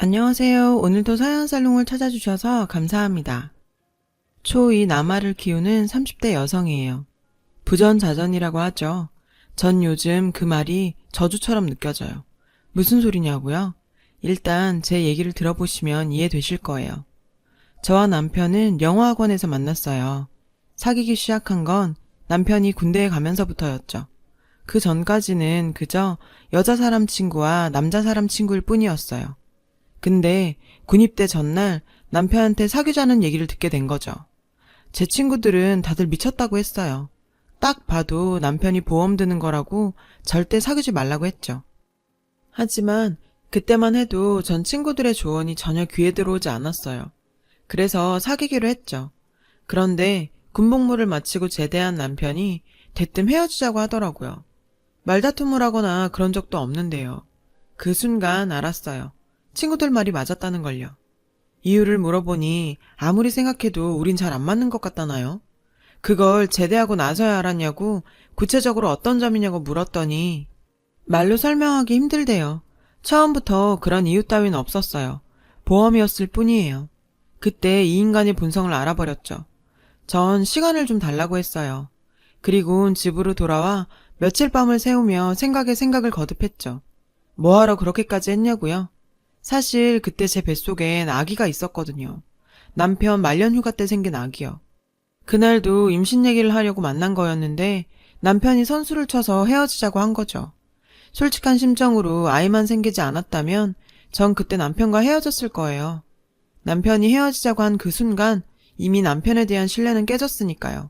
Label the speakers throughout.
Speaker 1: 안녕하세요. 오늘도 서연살롱을 찾아주셔서 감사합니다. 초2 남아를 키우는 30대 여성이에요. 부전자전이라고 하죠. 전 요즘 그 말이 저주처럼 느껴져요. 무슨 소리냐고요? 일단 제 얘기를 들어보시면 이해되실 거예요. 저와 남편은 영어학원에서 만났어요. 사귀기 시작한 건 남편이 군대에 가면서부터였죠. 그 전까지는 그저 여자 사람 친구와 남자 사람 친구일 뿐이었어요. 근데 군입대 전날 남편한테 사귀자는 얘기를 듣게 된 거죠. 제 친구들은 다들 미쳤다고 했어요. 딱 봐도 남편이 보험 드는 거라고 절대 사귀지 말라고 했죠. 하지만 그때만 해도 전 친구들의 조언이 전혀 귀에 들어오지 않았어요. 그래서 사귀기로 했죠. 그런데 군복무를 마치고 제대한 남편이 대뜸 헤어지자고 하더라고요. 말다툼을 하거나 그런 적도 없는데요. 그 순간 알았어요. 친구들 말이 맞았다는 걸요. 이유를 물어보니 아무리 생각해도 우린 잘 안 맞는 것 같다나요? 그걸 제대하고 나서야 알았냐고 구체적으로 어떤 점이냐고 물었더니 말로 설명하기 힘들대요. 처음부터 그런 이유 따윈 없었어요. 보험이었을 뿐이에요. 그때 이 인간의 본성을 알아버렸죠. 전 시간을 좀 달라고 했어요. 그리고 집으로 돌아와 며칠 밤을 새우며 생각에 생각을 거듭했죠. 뭐하러 그렇게까지 했냐고요? 사실 그때 제 뱃속엔 아기가 있었거든요. 남편 말년휴가 때 생긴 아기요. 그날도 임신 얘기를 하려고 만난 거였는데 남편이 선수를 쳐서 헤어지자고 한 거죠. 솔직한 심정으로 아이만 생기지 않았다면 전 그때 남편과 헤어졌을 거예요. 남편이 헤어지자고 한 그 순간 이미 남편에 대한 신뢰는 깨졌으니까요.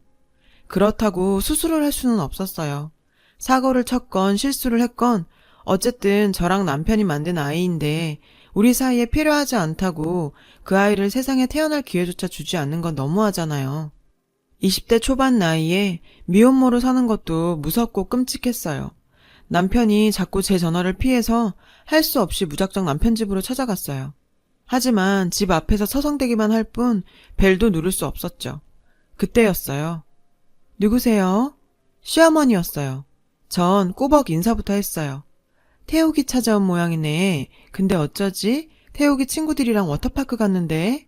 Speaker 1: 그렇다고 수술을 할 수는 없었어요. 사고를 쳤건 실수를 했건 어쨌든 저랑 남편이 만든 아이인데 우리 사이에 필요하지 않다고 그 아이를 세상에 태어날 기회조차 주지 않는 건 너무하잖아요. 20대 초반 나이에 미혼모로 사는 것도 무섭고 끔찍했어요. 남편이 자꾸 제 전화를 피해서 할 수 없이 무작정 남편 집으로 찾아갔어요. 하지만 집 앞에서 서성대기만 할 뿐 벨도 누를 수 없었죠. 그때였어요. 누구세요? 시어머니였어요. 전 꼬박 인사부터 했어요. 태욱이 찾아온 모양이네. 근데 어쩌지? 태욱이 친구들이랑 워터파크 갔는데.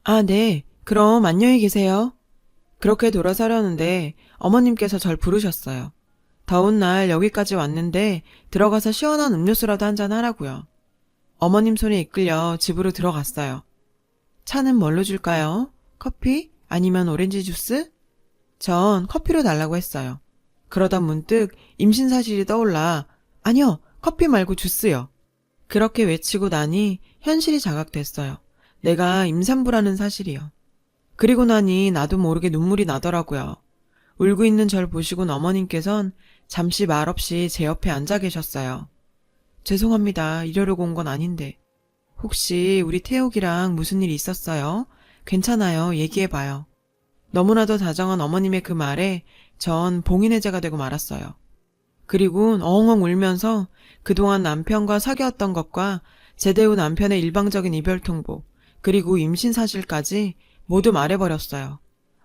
Speaker 1: 아, 네. 그럼 안녕히 계세요. 그렇게 돌아서려는데 어머님께서 절 부르셨어요. 더운 날 여기까지 왔는데 들어가서 시원한 음료수라도 한잔 하라고요. 어머님 손에 이끌려 집으로 들어갔어요. 차는 뭘로 줄까요? 커피? 아니면 오렌지 주스? 전 커피로 달라고 했어요. 그러다 문득 임신 사실이 떠올라 아니요, 커피 말고 주스요. 그렇게 외치고 나니 현실이 자각됐어요. 내가 임산부라는 사실이요. 그리고 나니 나도 모르게 눈물이 나더라고요. 울고 있는 절 보시곤 어머님께선 잠시 말없이 제 옆에 앉아 계셨어요. 죄송합니다. 이러려고 온 건 아닌데. 혹시 우리 태욱이랑 무슨 일 있었어요? 괜찮아요. 얘기해봐요. 너무나도 다정한 어머님의 그 말에 전 봉인해제가 되고 말았어요. 그리곤 엉엉 울면서 그동안 남편과 사귀었던 것과 제대 후 남편의 일방적인 이별 통보, 그리고 임신 사실까지 모두 말해버렸어요.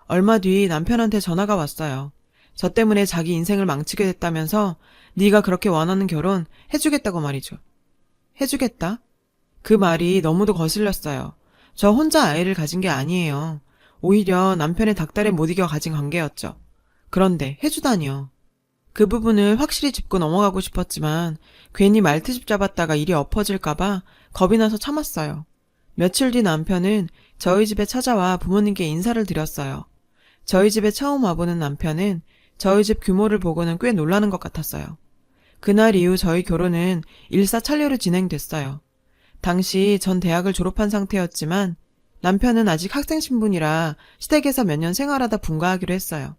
Speaker 1: 얼마 뒤 남편한테 전화가 왔어요. 저 때문에 자기 인생을 망치게 됐다면서 네가 그렇게 원하는 결혼 해주겠다고 말이죠. 해주겠다? 그 말이 너무도 거슬렸어요. 저 혼자 아이를 가진 게 아니에요. 오히려 남편의 닥달에 못 이겨 가진 관계였죠. 그런데 해주다니요. 그 부분을 확실히 짚고 넘어가고 싶었지만 괜히 말트집 잡았다가 일이 엎어질까봐 겁이 나서 참았어요. 며칠 뒤 남편은 저희 집에 찾아와 부모님께 인사를 드렸어요. 저희 집에 처음 와보는 남편은 저희 집 규모를 보고는 꽤 놀라는 것 같았어요. 그날 이후 저희 결혼은 일사천리로 진행됐어요. 당시 전 대학을 졸업한 상태였지만 남편은 아직 학생 신분이라 시댁에서 몇 년 생활하다 분가하기로 했어요.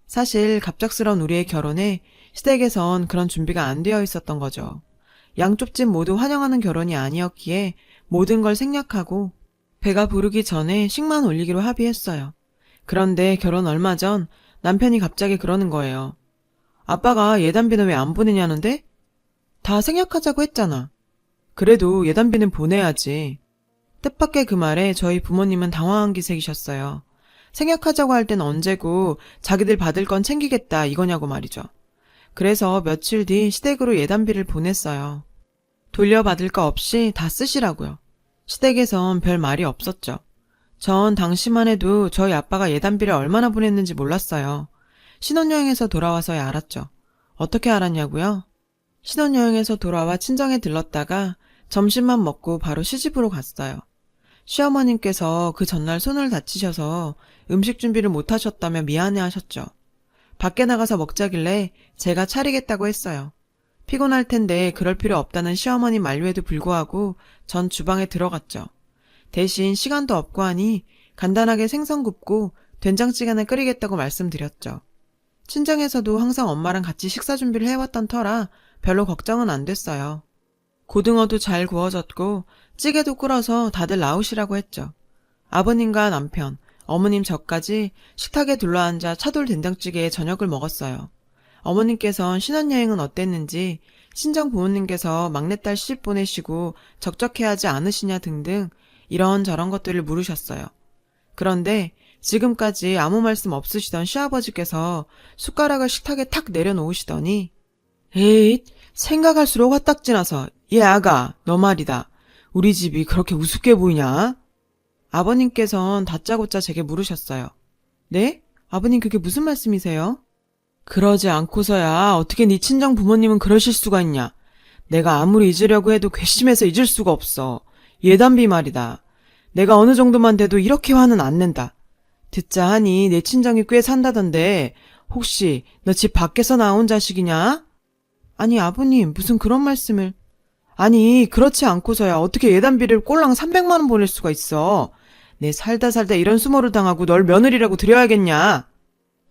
Speaker 1: 사실 갑작스러운 우리의 결혼에 시댁에선 그런 준비가 안 되어 있었던 거죠. 양쪽 집 모두 환영하는 결혼이 아니었기에 모든 걸 생략하고 배가 부르기 전에 식만 올리기로 합의했어요. 그런데 결혼 얼마 전 남편이 갑자기 그러는 거예요. 아빠가 예단비는 왜 안 보내냐는데? 다 생략하자고 했잖아. 그래도 예단비는 보내야지. 뜻밖의 그 말에 저희 부모님은 당황한 기색이셨어요. 생략하자고 할 땐 언제고 자기들 받을 건 챙기겠다 이거냐고 말이죠. 그래서 며칠 뒤 시댁으로 예단비를 보냈어요. 돌려받을 거 없이 다 쓰시라고요. 시댁에선 별 말이 없었죠. 전 당시만 해도 저희 아빠가 예단비를 얼마나 보냈는지 몰랐어요. 신혼여행에서 돌아와서야 알았죠. 어떻게 알았냐고요? 신혼여행에서 돌아와 친정에 들렀다가 점심만 먹고 바로 시집으로 갔어요. 시어머님께서 그 전날 손을 다치셔서 음식 준비를 못하셨다며 미안해하셨죠. 밖에 나가서 먹자길래 제가 차리겠다고 했어요. 피곤할 텐데 그럴 필요 없다는 시어머니 만류에도 불구하고 전 주방에 들어갔죠. 대신 시간도 없고 하니 간단하게 생선 굽고 된장찌개나 끓이겠다고 말씀드렸죠. 친정에서도 항상 엄마랑 같이 식사 준비를 해왔던 터라 별로 걱정은 안 됐어요. 고등어도 잘 구워졌고 찌개도 끓어서 다들 나오시라고 했죠. 아버님과 남편, 어머님 저까지 식탁에 둘러앉아 차돌 된장찌개에 저녁을 먹었어요. 어머님께선 신혼여행은 어땠는지, 친정 부모님께서 막내딸 시집 보내시고 적적해하지 않으시냐 등등 이런저런 것들을 물으셨어요. 그런데 지금까지 아무 말씀 없으시던 시아버지께서 숟가락을 식탁에 탁 내려놓으시더니 에잇, 생각할수록 화딱지 나서 얘 아가, 너 말이다. 우리 집이 그렇게 우습게 보이냐? 아버님께선 다짜고짜 제게 물으셨어요. 네? 아버님 그게 무슨 말씀이세요? 그러지 않고서야 어떻게 네 친정 부모님은 그러실 수가 있냐. 내가 아무리 잊으려고 해도 괘씸해서 잊을 수가 없어. 예단비 말이다. 내가 어느 정도만 돼도 이렇게 화는 안 낸다. 듣자 하니 내 친정이 꽤 산다던데 혹시 너 집 밖에서 나온 자식이냐? 아니 아버님 무슨 그런 말씀을. 아니 그렇지 않고서야 어떻게 예단비를 꼴랑 300만 원 보낼 수가 있어. 내 살다 이런 수모를 당하고 널 며느리라고 드려야겠냐.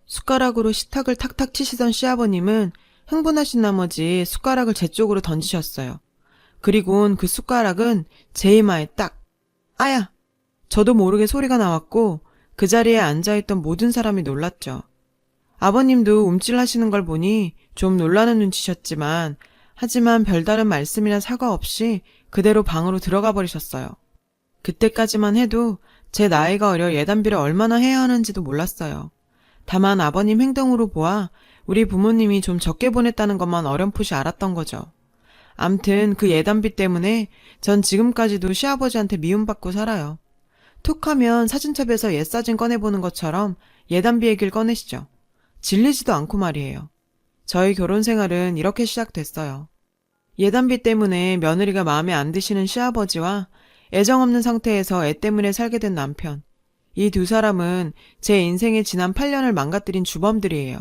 Speaker 1: 숟가락으로 식탁을 탁탁 치시던 시아버님은 흥분하신 나머지 숟가락을 제 쪽으로 던지셨어요. 그리곤 그 숟가락은 제 이마에 딱. 아야! 저도 모르게 소리가 나왔고 그 자리에 앉아있던 모든 사람이 놀랐죠. 아버님도 움찔하시는 걸 보니 좀 놀라는 눈치셨지만 하지만 별다른 말씀이나 사과 없이 그대로 방으로 들어가 버리셨어요. 그때까지만 해도 제 나이가 어려 예단비를 얼마나 해야 하는지도 몰랐어요. 다만 아버님 행동으로 보아 우리 부모님이 좀 적게 보냈다는 것만 어렴풋이 알았던 거죠. 암튼 그 예단비 때문에 전 지금까지도 시아버지한테 미움받고 살아요. 툭하면 사진첩에서 옛사진 꺼내보는 것처럼 예단비 얘기를 꺼내시죠. 질리지도 않고 말이에요. 저희 결혼 생활은 이렇게 시작됐어요. 예단비 때문에 며느리가 마음에 안 드시는 시아버지와 애정 없는 상태에서 애 때문에 살게 된 남편. 이 두 사람은 제 인생의 지난 8년을 망가뜨린 주범들이에요.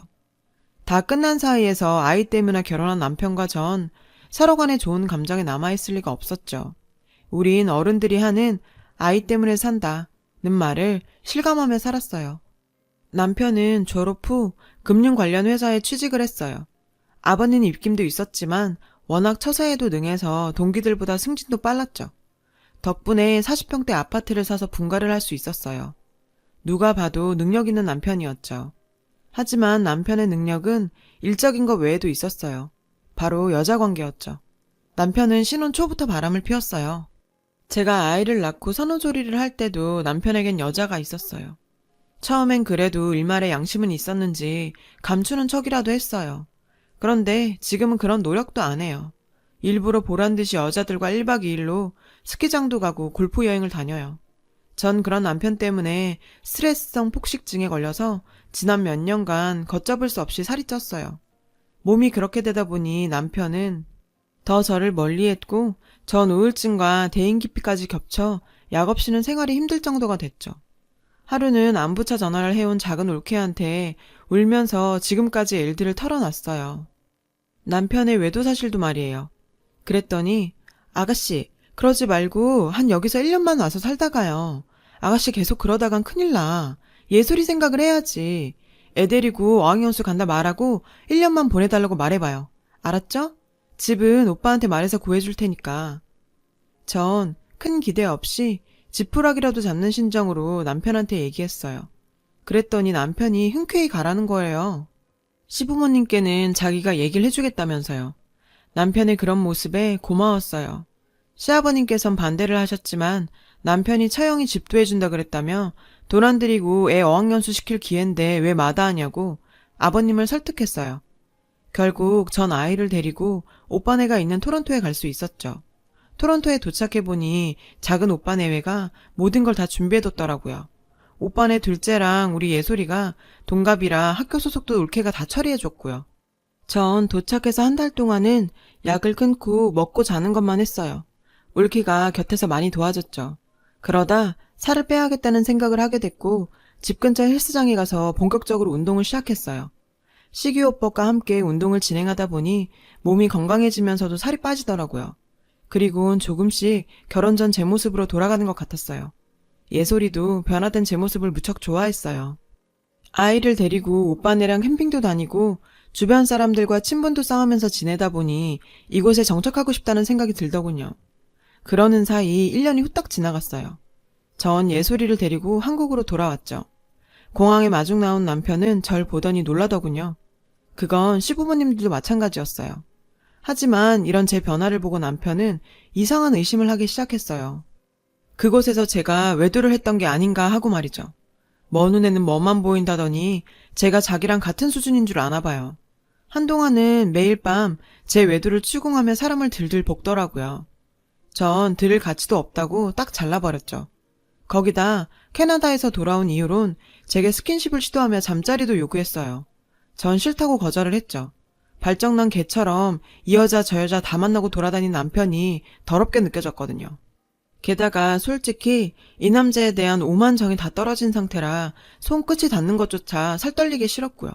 Speaker 1: 다 끝난 사이에서 아이 때문에 결혼한 남편과 전 서로 간에 좋은 감정이 남아있을 리가 없었죠. 우린 어른들이 하는 아이 때문에 산다는 말을 실감하며 살았어요. 남편은 졸업 후 금융 관련 회사에 취직을 했어요. 아버님 입김도 있었지만 워낙 처세에도 능해서 동기들보다 승진도 빨랐죠. 덕분에 40평대 아파트를 사서 분가를 할 수 있었어요. 누가 봐도 능력 있는 남편이었죠. 하지만 남편의 능력은 일적인 것 외에도 있었어요. 바로 여자 관계였죠. 남편은 신혼 초부터 바람을 피웠어요. 제가 아이를 낳고 산후조리를 할 때도 남편에겐 여자가 있었어요. 처음엔 그래도 일말의 양심은 있었는지 감추는 척이라도 했어요. 그런데 지금은 그런 노력도 안 해요. 일부러 보란듯이 여자들과 1박 2일로 스키장도 가고 골프 여행을 다녀요. 전 그런 남편 때문에 스트레스성 폭식증에 걸려서 지난 몇 년간 걷잡을 수 없이 살이 쪘어요. 몸이 그렇게 되다 보니 남편은 더 저를 멀리했고 전 우울증과 대인기피까지 겹쳐 약 없이는 생활이 힘들 정도가 됐죠. 하루는 안부차 전화를 해온 작은 올케한테 울면서 지금까지 일들을 털어놨어요. 남편의 외도 사실도 말이에요. 그랬더니 아가씨 그러지 말고 한 여기서 1년만 와서 살다가요. 아가씨 계속 그러다간 큰일 나. 예술이 생각을 해야지. 애 데리고 어학연수 간다 말하고 1년만 보내달라고 말해봐요. 알았죠? 집은 오빠한테 말해서 구해줄 테니까. 전 큰 기대 없이 지푸라기라도 잡는 심정으로 남편한테 얘기했어요. 그랬더니 남편이 흔쾌히 가라는 거예요. 시부모님께는 자기가 얘기를 해주겠다면서요. 남편의 그런 모습에 고마웠어요. 시아버님께선 반대를 하셨지만 남편이 처형이 집도해준다 그랬다며 돈 안 들이고 애 어학연수 시킬 기회인데 왜 마다하냐고 아버님을 설득했어요. 결국 전 아이를 데리고 오빠네가 있는 토론토에 갈 수 있었죠. 토론토에 도착해보니 작은 오빠 내외가 모든 걸 다 준비해뒀더라고요. 오빠네 둘째랑 우리 예솔이가 동갑이라 학교 소속도 올케가 다 처리해줬고요. 전 도착해서 한 달 동안은 약을 끊고 먹고 자는 것만 했어요. 올케가 곁에서 많이 도와줬죠. 그러다 살을 빼야겠다는 생각을 하게 됐고 집 근처 헬스장에 가서 본격적으로 운동을 시작했어요. 식이요법과 함께 운동을 진행하다 보니 몸이 건강해지면서도 살이 빠지더라고요. 그리고는 조금씩 결혼 전 제 모습으로 돌아가는 것 같았어요. 예솔이도 변화된 제 모습을 무척 좋아했어요. 아이를 데리고 오빠네랑 캠핑도 다니고 주변 사람들과 친분도 쌓으면서 지내다 보니 이곳에 정착하고 싶다는 생각이 들더군요. 그러는 사이 1년이 후딱 지나갔어요. 전 예솔이를 데리고 한국으로 돌아왔죠. 공항에 마중 나온 남편은 절 보더니 놀라더군요. 그건 시부모님들도 마찬가지였어요. 하지만 이런 제 변화를 보고 남편은 이상한 의심을 하기 시작했어요. 그곳에서 제가 외도를 했던 게 아닌가 하고 말이죠. 먼 눈에는 뭐만 보인다더니 제가 자기랑 같은 수준인 줄 아나 봐요. 한동안은 매일 밤 제 외도를 추궁하며 사람을 들들 볶더라고요. 전 들을 가치도 없다고 딱 잘라버렸죠. 거기다 캐나다에서 돌아온 이후론 제게 스킨십을 시도하며 잠자리도 요구했어요. 전 싫다고 거절을 했죠. 발정난 개처럼 이 여자 저 여자 다 만나고 돌아다닌 남편이 더럽게 느껴졌거든요. 게다가 솔직히 이 남자에 대한 오만 정이 다 떨어진 상태라 손끝이 닿는 것조차 살떨리게 싫었고요.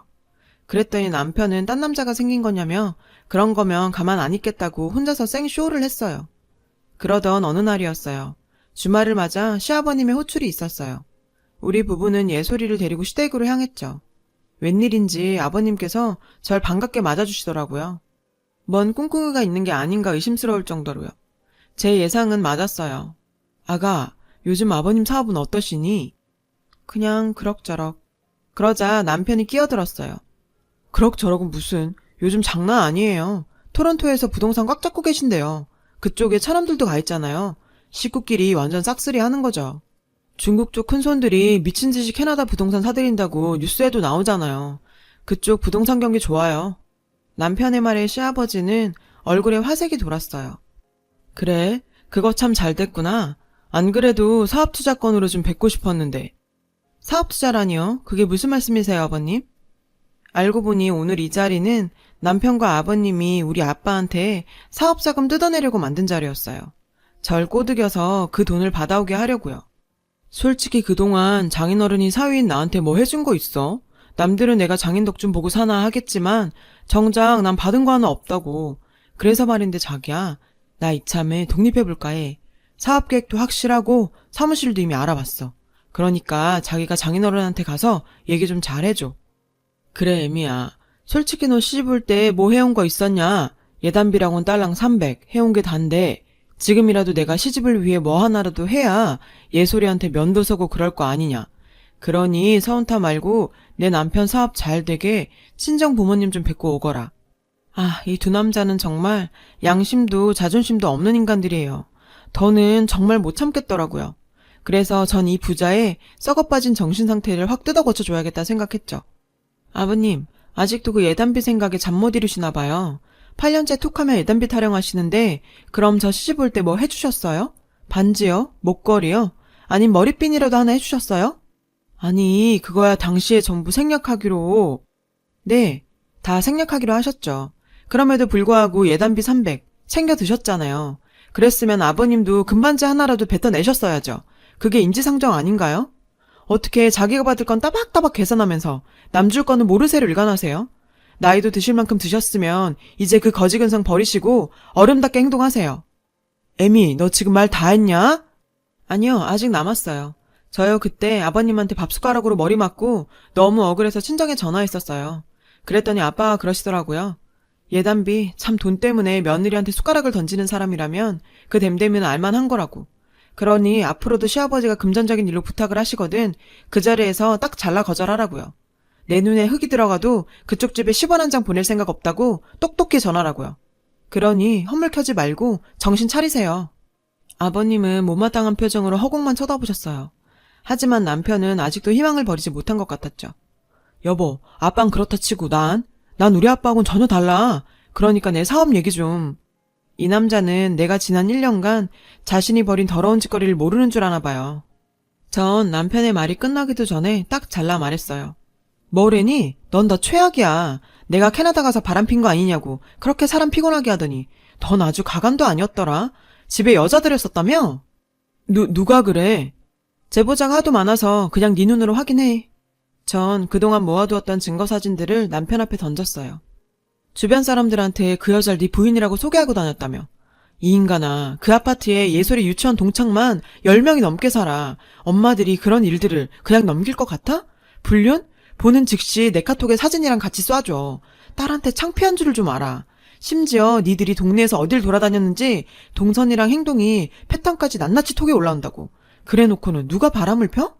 Speaker 1: 그랬더니 남편은 딴 남자가 생긴 거냐며 그런 거면 가만 안 있겠다고 혼자서 생쇼를 했어요. 그러던 어느 날이었어요. 주말을 맞아 시아버님의 호출이 있었어요. 우리 부부는 예솔이를 데리고 시댁으로 향했죠. 웬일인지 아버님께서 절 반갑게 맞아주시더라고요. 뭔 꿍꿍이가 있는 게 아닌가 의심스러울 정도로요. 제 예상은 맞았어요. 아가, 요즘 아버님 사업은 어떠시니? 그냥 그럭저럭. 그러자 남편이 끼어들었어요. 그럭저럭은 무슨, 요즘 장난 아니에요. 토론토에서 부동산 꽉 잡고 계신데요. 그쪽에 사람들도 가 있잖아요. 식구끼리 완전 싹쓸이 하는 거죠. 중국 쪽 큰손들이 미친 듯이 캐나다 부동산 사들인다고 뉴스에도 나오잖아요. 그쪽 부동산 경기 좋아요. 남편의 말에 시아버지는 얼굴에 화색이 돌았어요. 그래, 그거 참 잘 됐구나. 안 그래도 사업투자건으로 좀 뵙고 싶었는데. 사업투자라니요? 그게 무슨 말씀이세요, 아버님? 알고 보니 오늘 이 자리는 남편과 아버님이 우리 아빠한테 사업자금 뜯어내려고 만든 자리였어요. 절 꼬드겨서 그 돈을 받아오게 하려고요. 솔직히 그동안 장인어른이 사위인 나한테 뭐 해준 거 있어? 남들은 내가 장인 덕 좀 보고 사나 하겠지만 정작 난 받은 거 하나 없다고. 그래서 말인데 자기야, 나 이참에 독립해볼까 해. 사업계획도 확실하고 사무실도 이미 알아봤어. 그러니까 자기가 장인어른한테 가서 얘기 좀 잘해줘. 그래, 애미야. 솔직히 너 시집 올 때 뭐 해온 거 있었냐? 예단비라고는 딸랑 300 해온 게 단데 지금이라도 내가 시집을 위해 뭐 하나라도 해야 예솔이한테 면도 서고 그럴 거 아니냐. 그러니 서운타 말고 내 남편 사업 잘 되게 친정 부모님 좀 뵙고 오거라. 아, 이 두 남자는 정말 양심도 자존심도 없는 인간들이에요. 더는 정말 못 참겠더라고요. 그래서 전 이 부자의 썩어빠진 정신 상태를 확 뜯어 고쳐줘야겠다 생각했죠. 아버님, 아직도 그 예단비 생각에 잠 못 이루시나 봐요. 8년째 툭하면 예단비 타령하시는데 그럼 저 시집 올 때 뭐 해주셨어요? 반지요? 목걸이요? 아님 머리핀이라도 하나 해주셨어요? 아니, 그거야 당시에 전부 생략하기로. 네, 다 생략하기로 하셨죠. 그럼에도 불구하고 예단비 300 챙겨 드셨잖아요. 그랬으면 아버님도 금반지 하나라도 뱉어내셨어야죠. 그게 인지상정 아닌가요? 어떻게 자기가 받을 건 따박따박 계산하면서 남 줄 거는 모르쇠로 일관하세요? 나이도 드실 만큼 드셨으면 이제 그 거지근성 버리시고 어른답게 행동하세요. 애미, 너 지금 말 다 했냐? 아니요, 아직 남았어요. 저요 그때 아버님한테 밥숟가락으로 머리 맞고 너무 억울해서 친정에 전화했었어요. 그랬더니 아빠가 그러시더라고요. 예단비 참 돈 때문에 며느리한테 숟가락을 던지는 사람이라면 그 됨됨이는 알만한 거라고. 그러니 앞으로도 시아버지가 금전적인 일로 부탁을 하시거든 그 자리에서 딱 잘라 거절하라고요. 내 눈에 흙이 들어가도 그쪽 집에 10원 한 장 보낼 생각 없다고 똑똑히 전하라고요. 그러니 허물켜지 말고 정신 차리세요. 아버님은 못마땅한 표정으로 허공만 쳐다보셨어요. 하지만 남편은 아직도 희망을 버리지 못한 것 같았죠. 여보, 아빠는 그렇다 치고 난 우리 아빠하고는 전혀 달라. 그러니까 내 사업 얘기 좀. 이 남자는 내가 지난 1년간 자신이 벌인 더러운 짓거리를 모르는 줄 아나 봐요. 전 남편의 말이 끝나기도 전에 딱 잘라 말했어요. 뭐래니? 넌 다 최악이야. 내가 캐나다 가서 바람핀 거 아니냐고 그렇게 사람 피곤하게 하더니 넌 아주 가관도 아니었더라. 집에 여자들이었었다며? 누가 그래? 제보자가 하도 많아서 그냥 네 눈으로 확인해. 전 그동안 모아두었던 증거 사진들을 남편 앞에 던졌어요. 주변 사람들한테 그 여자를 네 부인이라고 소개하고 다녔다며. 이 인간아, 그 아파트에 예솔이 유치원 동창만 10명이 넘게 살아. 엄마들이 그런 일들을 그냥 넘길 것 같아? 불륜? 보는 즉시 내 카톡에 사진이랑 같이 쏴줘. 딸한테 창피한 줄을 좀 알아. 심지어 니들이 동네에서 어딜 돌아다녔는지 동선이랑 행동이 패턴까지 낱낱이 톡에 올라온다고. 그래놓고는 누가 바람을 펴?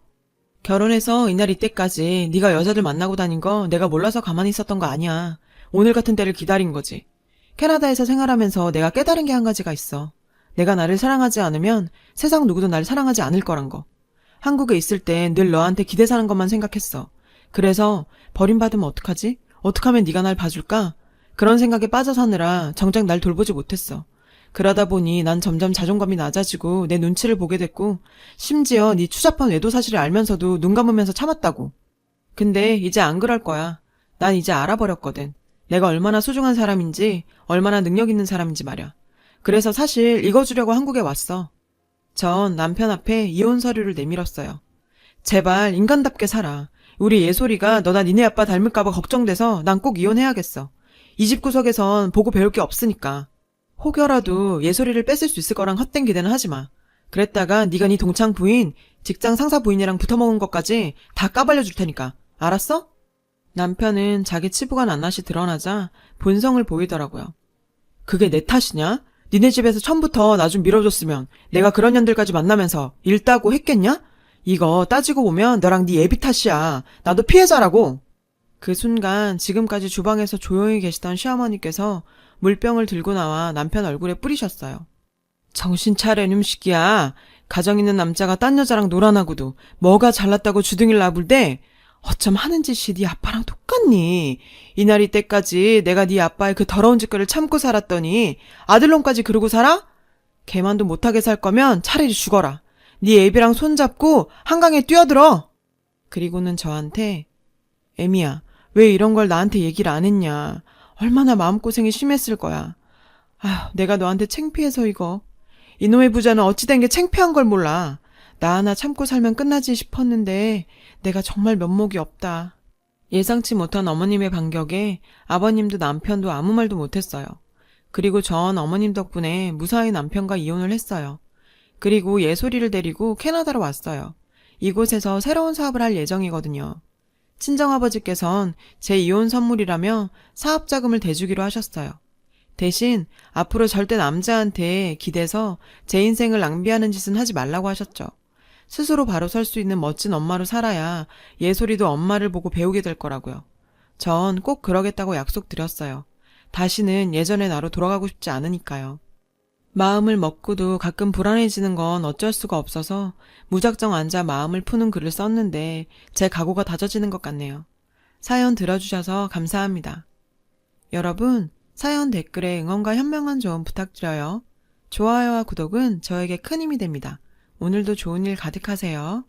Speaker 1: 결혼해서 이날 이때까지 네가 여자들 만나고 다닌 거 내가 몰라서 가만히 있었던 거 아니야. 오늘 같은 때를 기다린 거지. 캐나다에서 생활하면서 내가 깨달은 게 한 가지가 있어. 내가 나를 사랑하지 않으면 세상 누구도 날 사랑하지 않을 거란 거. 한국에 있을 땐 늘 너한테 기대 사는 것만 생각했어. 그래서 버림받으면 어떡하지? 어떻게 하면 네가 날 봐줄까? 그런 생각에 빠져 사느라 정작 날 돌보지 못했어. 그러다 보니 난 점점 자존감이 낮아지고 내 눈치를 보게 됐고 심지어 네 추잡한 외도 사실을 알면서도 눈 감으면서 참았다고. 근데 이제 안 그럴 거야. 난 이제 알아버렸거든. 내가 얼마나 소중한 사람인지 얼마나 능력 있는 사람인지 말이야. 그래서 사실 읽어주려고 한국에 왔어. 전 남편 앞에 이혼 서류를 내밀었어요. 제발 인간답게 살아. 우리 예솔이가 너나 니네 아빠 닮을까봐 걱정돼서 난 꼭 이혼해야겠어. 이 집 구석에선 보고 배울 게 없으니까. 혹여라도 예솔이를 뺏을 수 있을 거랑 헛된 기대는 하지 마. 그랬다가 네가 네 동창 부인, 직장 상사 부인이랑 붙어먹은 것까지 다 까발려 줄 테니까. 알았어? 남편은 자기 치부가 낱낱이 드러나자 본성을 보이더라고요. 그게 내 탓이냐? 니네 집에서 처음부터 나 좀 밀어줬으면 내가 그런 년들까지 만나면서 일 따고 했겠냐? 이거 따지고 보면 너랑 네 애비 탓이야. 나도 피해자라고. 그 순간 지금까지 주방에서 조용히 계시던 시어머니께서 물병을 들고 나와 남편 얼굴에 뿌리셨어요. 정신 차려 놈시끼야. 가정 있는 남자가 딴 여자랑 놀아나고도 뭐가 잘났다고 주둥이를 나불대? 어쩜 하는 짓이 네 아빠랑 똑같니? 이날 이때까지 내가 네 아빠의 그 더러운 짓거리를 참고 살았더니 아들놈까지 그러고 살아? 걔만도 못하게 살 거면 차라리 죽어라. 네 애비랑 손잡고 한강에 뛰어들어. 그리고는 저한테 애미야, 왜 이런 걸 나한테 얘기를 안 했냐. 얼마나 마음고생이 심했을 거야. 아휴, 내가 너한테 창피해서 이거. 이놈의 부자는 어찌 된 게 창피한 걸 몰라. 나 하나 참고 살면 끝나지 싶었는데 내가 정말 면목이 없다. 예상치 못한 어머님의 반격에 아버님도 남편도 아무 말도 못했어요. 그리고 전 어머님 덕분에 무사히 남편과 이혼을 했어요. 그리고 예솔이를 데리고 캐나다로 왔어요. 이곳에서 새로운 사업을 할 예정이거든요. 친정아버지께선 제 이혼 선물이라며 사업 자금을 대주기로 하셨어요. 대신 앞으로 절대 남자한테 기대서 제 인생을 낭비하는 짓은 하지 말라고 하셨죠. 스스로 바로 설 수 있는 멋진 엄마로 살아야 예솔이도 엄마를 보고 배우게 될 거라고요. 전 꼭 그러겠다고 약속드렸어요. 다시는 예전의 나로 돌아가고 싶지 않으니까요. 마음을 먹고도 가끔 불안해지는 건 어쩔 수가 없어서 무작정 앉아 마음을 푸는 글을 썼는데 제 각오가 다져지는 것 같네요. 사연 들어주셔서 감사합니다. 여러분, 사연 댓글에 응원과 현명한 조언 부탁드려요. 좋아요와 구독은 저에게 큰 힘이 됩니다. 오늘도 좋은 일 가득하세요.